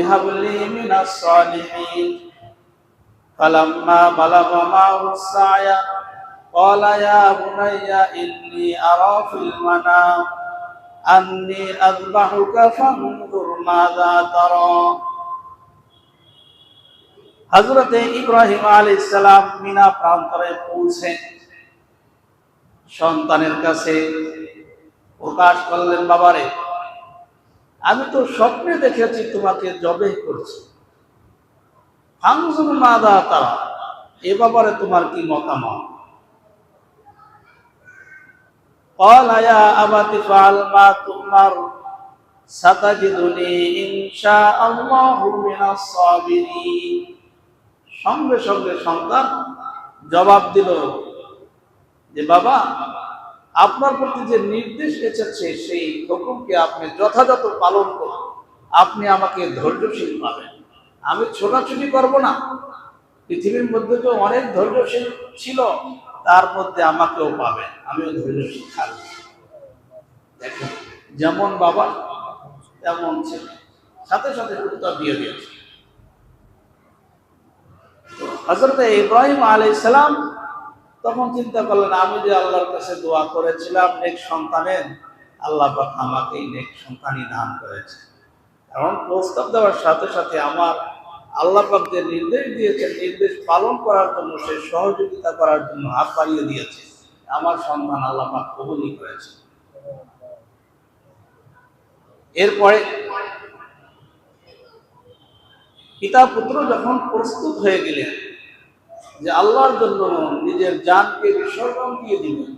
হাবলি মিনাস সালিহিন ফালাম্মা বালাগা মা'হু সা'য়া ক্বালা ইয়া বুনাইয়া ইন্নী আরা ফিল মানাম আন্নী আযবাহুকা ফানজুর মাযা তারা। হযরত ইব্রাহিম আলাইহিস সালাম মিনা প্রান্তরে পৌঁছে সন্তানের কাছে প্রকাশ করলেন, বাবারে, আমি তো স্বপ্নে দেখেছি তোমাকে জবেহ করছি, ফানজুর মাযা তারা, এ ব্যাপারে তোমার কি মতামত? ক্বালা ইয়া আবাতি ফাআল মা তুমার সাতাজিদুনি ইনশাআল্লাহু মিনাস সাবিরিন। সঙ্গে সঙ্গে সন্তান জবাব দিল যে, বাবা, আপনার প্রতি যে নির্দেশ এসেছে সেই হুকুমকে আপনি যথাযথ পালন করুন, আপনি আমাকে ধৈর্যশীল পাবেন। আমি ছোটাছুটি করব না, পৃথিবীর মধ্যে তো অনেক ধৈর্যশীল ছিল, তার মধ্যে আমাকেও পাবেন, আমিও ধৈর্যশীল থাকব। দেখেন, যেমন বাবা তেমন ছেলে, সাথে সাথে উত্তর দিয়ে দিয়েছে। হযরত ইব্রাহিম আলাইহিস সালাম তখন চিন্তা করলেন, আমি যে আল্লাহর কাছে দোয়া করেছিলাম নেক সন্তানের, আল্লাহ পাক আমাকে নেক সন্তানই দান করেছে। কারণ প্রস্তাব দেওয়ার সাথে সাথে আমার আল্লাহ পাক যে নির্দেশ দিয়েছেন, নির্দেশ পালন করার জন্য, সে সহযোগিতা করার জন্য হাত বাড়িয়ে দিয়েছে, আমার সন্তান আল্লাহ পাক কবুলই করেছে। এরপরে পিতা পুত্র যখন প্রস্তুত হয়ে গেলেন যে আল্লাহর জন্য নিজের জানকে বিসর্জন দিয়ে দিবেন,